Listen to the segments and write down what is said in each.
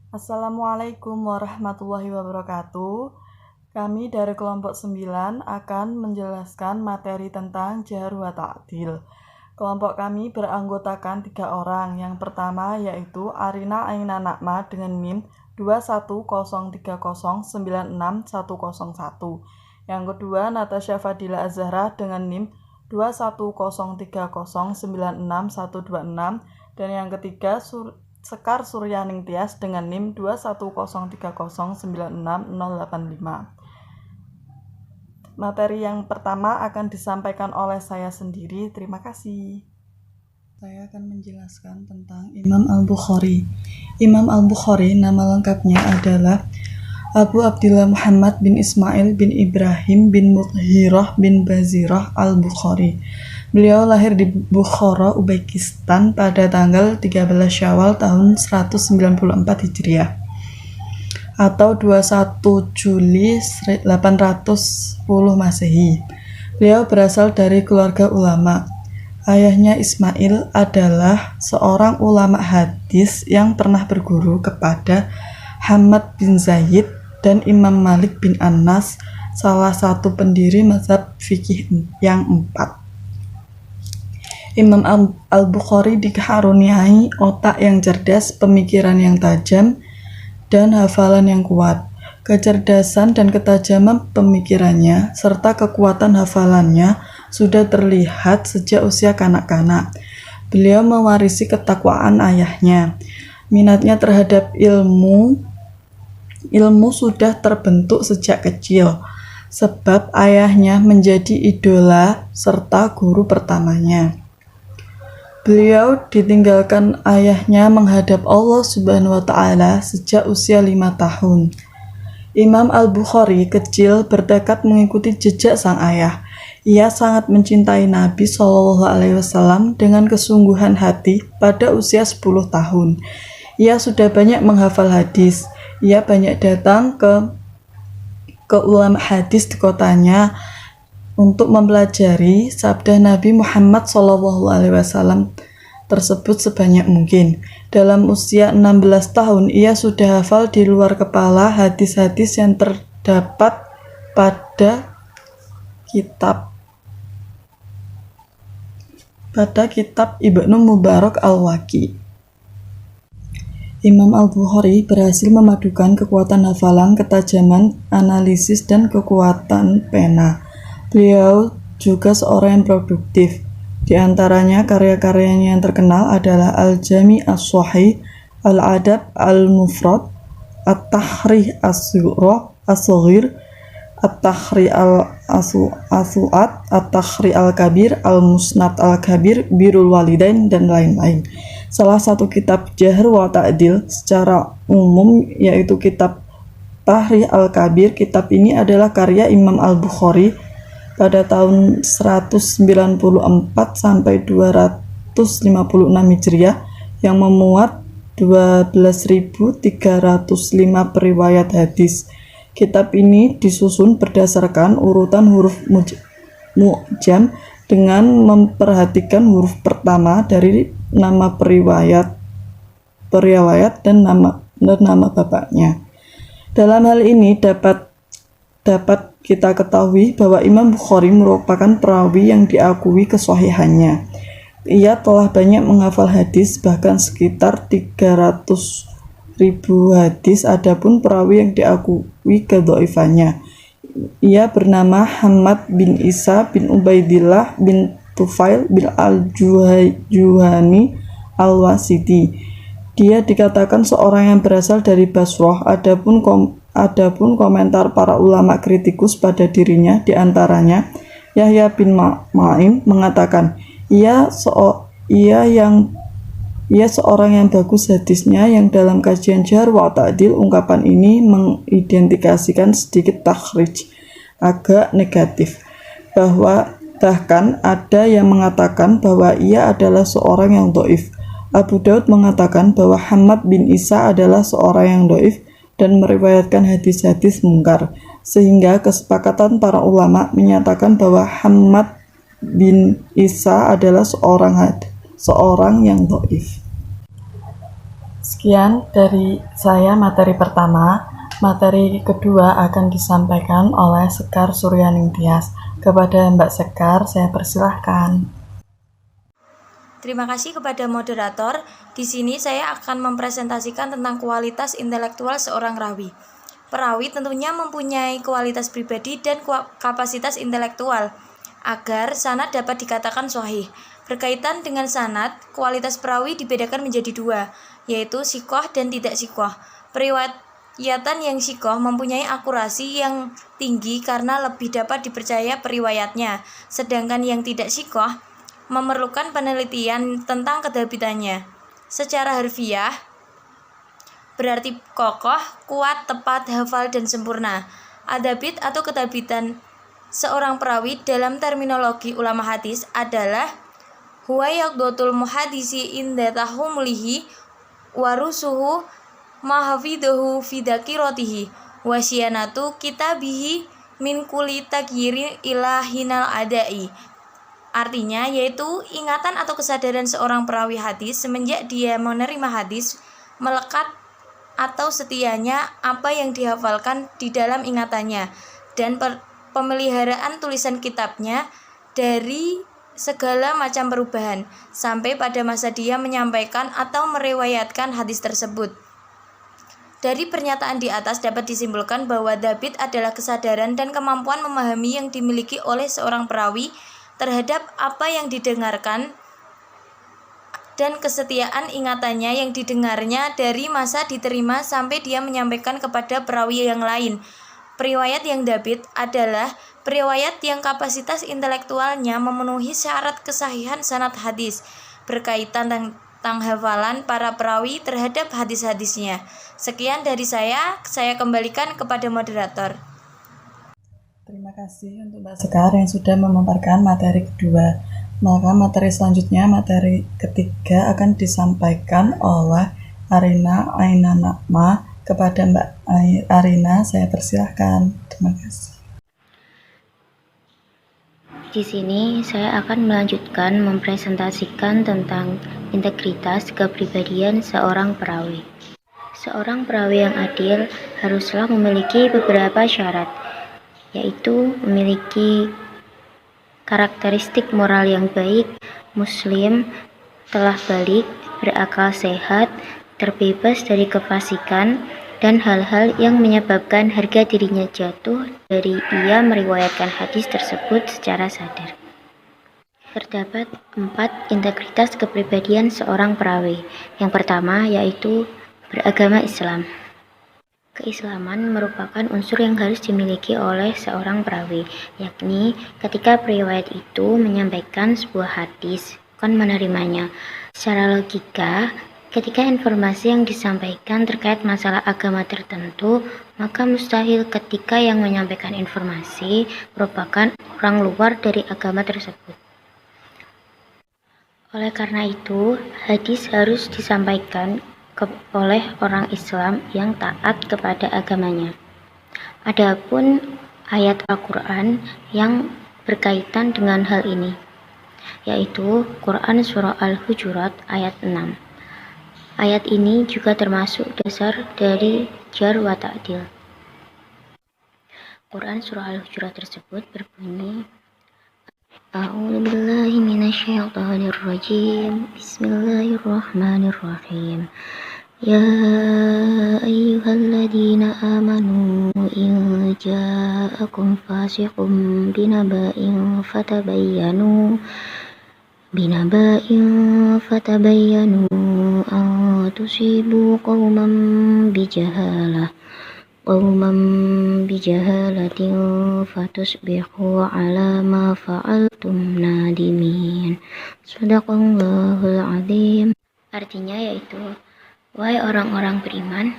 Assalamualaikum warahmatullahi wabarakatuh. Kami dari kelompok 9 akan menjelaskan materi tentang jar wa ta'dil. Kelompok kami beranggotakan 3 orang. Yang pertama yaitu Arina Aina Nakma dengan NIM 21030966101. Yang kedua Natasha Fadila Azhara dengan NIM 21030966126. Dan yang ketiga Sekar Suryaning Tias dengan NIM 21030966085. Materi yang pertama akan disampaikan oleh saya sendiri. Terima kasih. Saya akan menjelaskan tentang Imam Al-Bukhari. Imam Al-Bukhari nama lengkapnya adalah Abu Abdillah Muhammad bin Ismail bin Ibrahim bin Muthirah bin Bazirah Al-Bukhari. Beliau lahir di Bukhara, Uzbekistan pada tanggal 13 Syawal tahun 194 Hijriah atau 21 Juli 810 Masehi. Beliau berasal dari keluarga ulama. Ayahnya Ismail adalah seorang ulama hadis yang pernah berguru kepada Hamad bin Zaid dan Imam Malik bin Anas, salah satu pendiri mazhab fikih yang 4. Imam Al-Bukhari dikaruniai otak yang cerdas, pemikiran yang tajam, dan hafalan yang kuat. Kecerdasan dan ketajaman pemikirannya serta kekuatan hafalannya sudah terlihat sejak usia kanak-kanak. Beliau mewarisi ketakwaan ayahnya. Minatnya terhadap ilmu sudah terbentuk sejak kecil, sebab ayahnya menjadi idola serta guru pertamanya. Beliau ditinggalkan ayahnya menghadap Allah Subhanahu wa Ta'ala sejak usia 5 tahun. Imam Al-Bukhari kecil bertekad mengikuti jejak sang ayah. Ia sangat mencintai Nabi SAW dengan kesungguhan hati pada usia 10 tahun. Ia sudah banyak menghafal hadis. Ia banyak datang ke ulama hadis di kotanya untuk mempelajari sabda Nabi Muhammad SAW tersebut sebanyak mungkin. Dalam usia 16 tahun, ia sudah hafal di luar kepala hadis-hadis yang terdapat pada kitab Ibnu Mubarak Al-Waqi. Imam Al-Bukhari berhasil memadukan kekuatan hafalan, ketajaman analisis, dan kekuatan pena. Beliau juga seorang yang produktif. Di antaranya karya-karyanya yang terkenal adalah Al-Jami' As-Shahih, Al-Adab Al-Mufrad, At-Tahrir As-Saghir, At-Tahrir Al-Asu'at, At-Tahrir Al-Kabir, Al-Musnad Al-Kabir, Birrul Walidain, dan lain-lain. Salah satu kitab Jar wa Ta'dil secara umum yaitu kitab Tahrir Al-Kabir. Kitab ini adalah karya Imam Al-Bukhari pada tahun 194 sampai 256 Hijriah yang memuat 12.305 periwayat hadis. Kitab ini disusun berdasarkan urutan huruf mu'jam dengan memperhatikan huruf pertama dari nama periwayat dan nama bapaknya. Dalam hal ini dapat kita ketahui bahwa Imam Bukhari merupakan perawi yang diakui kesahihannya. Ia telah banyak menghafal hadis, bahkan sekitar 300.000 hadis. Adapun perawi yang diakui kedhaifannya, ia bernama Hamad bin Isa bin Ubaidillah bin Tufail bin Al-Juhani Al-Wasiti. Dia dikatakan seorang yang berasal dari Basrah. Adapun komentar para ulama kritikus pada dirinya, diantaranya Yahya bin Ma'in mengatakan ia seorang yang bagus hadisnya, yang dalam kajian Jar wa Ta'dil ungkapan ini mengidentifikasikan sedikit takhrij agak negatif, bahkan ada yang mengatakan bahwa ia adalah seorang yang dhaif. Abu Daud mengatakan bahwa Hamad bin Isa adalah seorang yang dhaif dan meriwayatkan hadis-hadis mungkar, sehingga kesepakatan para ulama menyatakan bahwa Hamad bin Isa adalah seorang yang dhaif. Sekian dari saya materi pertama. Materi kedua akan disampaikan oleh Sekar Suryaning Tias. Kepada Mbak Sekar, saya persilahkan. Terima kasih kepada moderator. Di sini saya akan mempresentasikan tentang kualitas intelektual seorang rawi. Perawi tentunya mempunyai kualitas pribadi dan kapasitas intelektual agar sanad dapat dikatakan sahih. Berkaitan dengan sanad, kualitas perawi dibedakan menjadi dua, yaitu sikoh dan tidak sikoh. Periwayatan yang sikoh mempunyai akurasi yang tinggi karena lebih dapat dipercaya periwayatnya, sedangkan yang tidak sikoh memerlukan penelitian tentang kedabitannya. Secara harfiah, berarti kokoh, kuat, tepat, hafal, dan sempurna. Adabit atau kedabitan seorang perawi dalam terminologi ulama hadis adalah huwa yaqdatul muhadisi inda tahumulihi warusuhu mahafiduhu fidakiratihi wasyanatu kitabihi min kuli tagyiri ilahinal adai. Artinya yaitu ingatan atau kesadaran seorang perawi hadis semenjak dia menerima hadis melekat atau setianya apa yang dihafalkan di dalam ingatannya dan pemeliharaan tulisan kitabnya dari segala macam perubahan sampai pada masa dia menyampaikan atau meriwayatkan hadis tersebut. Dari pernyataan di atas dapat disimpulkan bahwa dabit adalah kesadaran dan kemampuan memahami yang dimiliki oleh seorang perawi terhadap apa yang didengarkan dan kesetiaan ingatannya yang didengarnya dari masa diterima sampai dia menyampaikan kepada perawi yang lain. Periwayat yang dabit adalah periwayat yang kapasitas intelektualnya memenuhi syarat kesahihan sanad hadis berkaitan tentang hafalan para perawi terhadap hadis-hadisnya. Sekian dari saya kembalikan kepada moderator. Terima kasih untuk Mbak Sekar yang sudah memaparkan materi kedua. Maka materi selanjutnya, materi ketiga akan disampaikan oleh Arina Ainanakma. Kepada Mbak Arina, saya persilahkan. Terima kasih. Di sini saya akan melanjutkan mempresentasikan tentang integritas kepribadian seorang perawi. Seorang perawi yang adil haruslah memiliki beberapa syarat, yaitu memiliki karakteristik moral yang baik, muslim, telah balik, berakal sehat, terbebas dari kefasikan, dan hal-hal yang menyebabkan harga dirinya jatuh dari ia meriwayatkan hadis tersebut secara sadar. Terdapat 4 integritas kepribadian seorang perawi. Yang pertama yaitu beragama Islam. Keislaman merupakan unsur yang harus dimiliki oleh seorang perawi, yakni ketika periwayat itu menyampaikan sebuah hadis, bukan menerimanya. Secara logika, ketika informasi yang disampaikan terkait masalah agama tertentu, maka mustahil ketika yang menyampaikan informasi merupakan orang luar dari agama tersebut. Oleh karena itu, hadis harus disampaikan oleh orang Islam yang taat kepada agamanya. Adapun ayat Al-Quran yang berkaitan dengan hal ini, yaitu Quran Surah Al-Hujurat ayat 6. Ayat ini juga termasuk dasar dari jar wa ta'dil. Quran Surah Al-Hujurat tersebut berbunyi, A'udzu billahi minasyaitonir rajim. Bismillahirrahmanirrahim. Ya ayyuhalladzina amanu in ja'akum fasiqun binaba'in fatabayyanu an tusibu qauman bijahalatin fatusbihu ala ma fa'altum nadimin. Shadaqallahul azim. Artinya yaitu, wahai orang-orang beriman,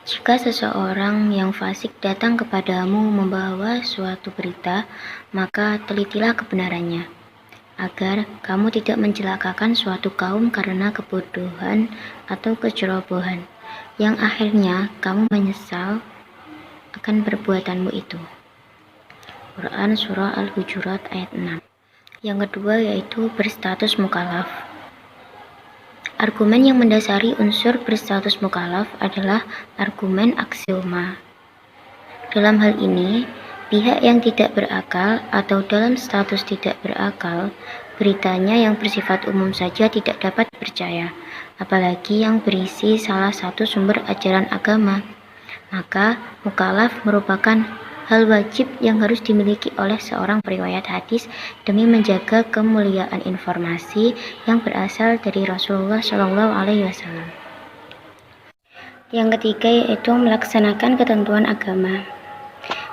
jika seseorang yang fasik datang kepadamu membawa suatu berita, maka telitilah kebenarannya, agar kamu tidak mencelakakan suatu kaum karena kebodohan atau kecerobohan, yang akhirnya kamu menyesal akan perbuatanmu itu. Quran Surah Al-Hujurat ayat 6. Yang kedua yaitu berstatus mukallaf. Argumen yang mendasari unsur berstatus mukallaf adalah argumen aksioma. Dalam hal ini, pihak yang tidak berakal atau dalam status tidak berakal, beritanya yang bersifat umum saja tidak dapat dipercaya, apalagi yang berisi salah satu sumber ajaran agama. Maka, mukallaf merupakan hal wajib yang harus dimiliki oleh seorang periwayat hadis demi menjaga kemuliaan informasi yang berasal dari Rasulullah Shallallahu Alaihi Wasallam. Yang ketiga yaitu melaksanakan ketentuan agama.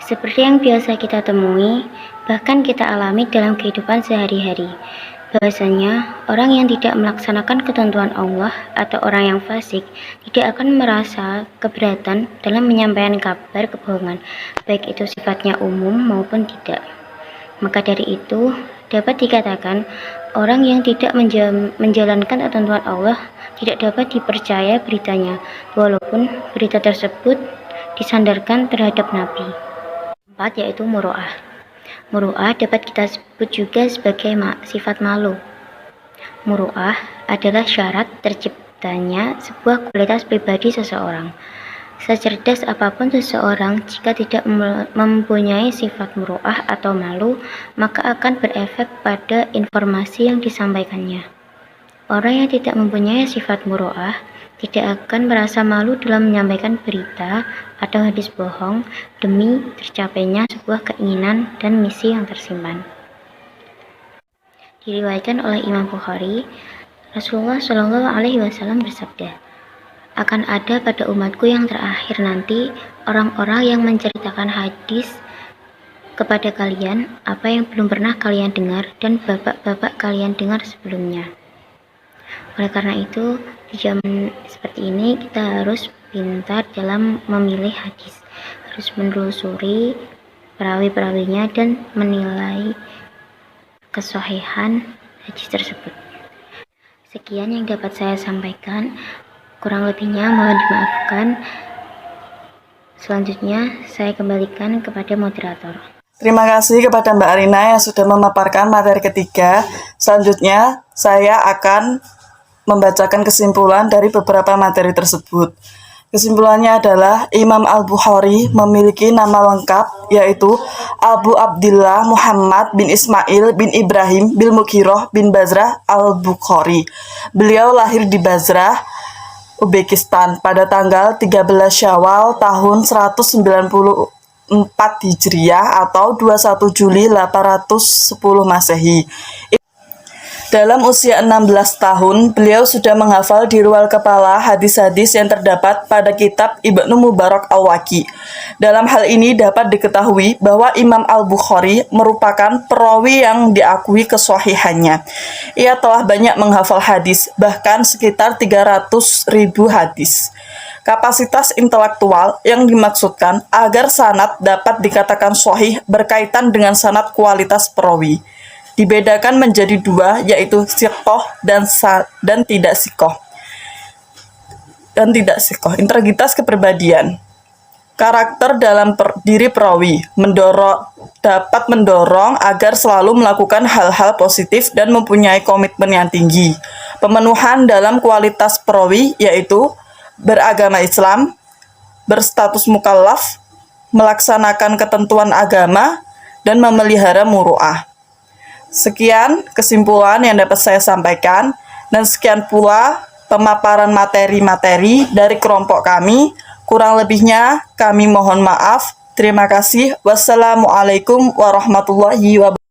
Seperti yang biasa kita temui, bahkan kita alami dalam kehidupan sehari-hari, bahwasanya orang yang tidak melaksanakan ketentuan Allah atau orang yang fasik tidak akan merasa keberatan dalam menyampaikan kabar kebohongan, baik itu sifatnya umum maupun tidak. Maka dari itu, dapat dikatakan orang yang tidak menjalankan ketentuan Allah tidak dapat dipercaya beritanya, walaupun berita tersebut disandarkan terhadap Nabi. Keempat yaitu muru'ah. Muru'ah dapat kita sebut juga sebagai sifat malu. Muru'ah adalah syarat terciptanya sebuah kualitas pribadi seseorang. Secerdas apapun seseorang, jika tidak mempunyai sifat muru'ah atau malu, maka akan berefek pada informasi yang disampaikannya. Orang yang tidak mempunyai sifat muru'ah tidak akan merasa malu dalam menyampaikan berita atau hadis bohong demi tercapainya sebuah keinginan dan misi yang tersimpan. Diriwayatkan oleh Imam Bukhari, Rasulullah Shallallahu Alaihi Wasallam bersabda, akan ada pada umatku yang terakhir nanti orang-orang yang menceritakan hadis kepada kalian apa yang belum pernah kalian dengar dan bapak-bapak kalian dengar sebelumnya. Oleh karena itu, di zaman seperti ini kita harus pintar dalam memilih hadis, harus menelusuri perawi-perawinya dan menilai kesahihan hadis tersebut. Sekian yang dapat saya sampaikan, kurang lebihnya mohon dimaafkan. Selanjutnya saya kembalikan kepada moderator. Terima kasih kepada Mbak Arina yang sudah memaparkan materi ketiga. Selanjutnya saya akan membacakan kesimpulan dari beberapa materi tersebut. Kesimpulannya adalah Imam Al-Bukhari memiliki nama lengkap yaitu Abu Abdillah Muhammad bin Ismail bin Ibrahim bin Mughirah bin Basrah Al-Bukhari. Beliau lahir di Basrah, Uzbekistan pada tanggal 13 Syawal tahun 194 Hijriah atau 21 Juli 810 Masehi. Dalam usia 16 tahun, beliau sudah menghafal di rual kepala hadis-hadis yang terdapat pada kitab Ibnu Mubarak Al-Waqi. Dalam hal ini dapat diketahui bahwa Imam Al-Bukhari merupakan perawi yang diakui kesahihannya. Ia telah banyak menghafal hadis, bahkan sekitar 300.000 hadis. Kapasitas intelektual yang dimaksudkan agar sanad dapat dikatakan sahih berkaitan dengan sanad kualitas perawi. Dibedakan menjadi dua, yaitu siqoh dan tidak siqoh. Integritas kepribadian. Karakter dalam diri perawi dapat mendorong agar selalu melakukan hal-hal positif dan mempunyai komitmen yang tinggi. Pemenuhan dalam kualitas perawi yaitu beragama Islam, berstatus mukallaf, melaksanakan ketentuan agama, dan memelihara muru'ah. Sekian kesimpulan yang dapat saya sampaikan, dan sekian pula pemaparan materi-materi dari kelompok kami. Kurang lebihnya kami mohon maaf. Terima kasih. Wassalamualaikum warahmatullahi wabarakatuh.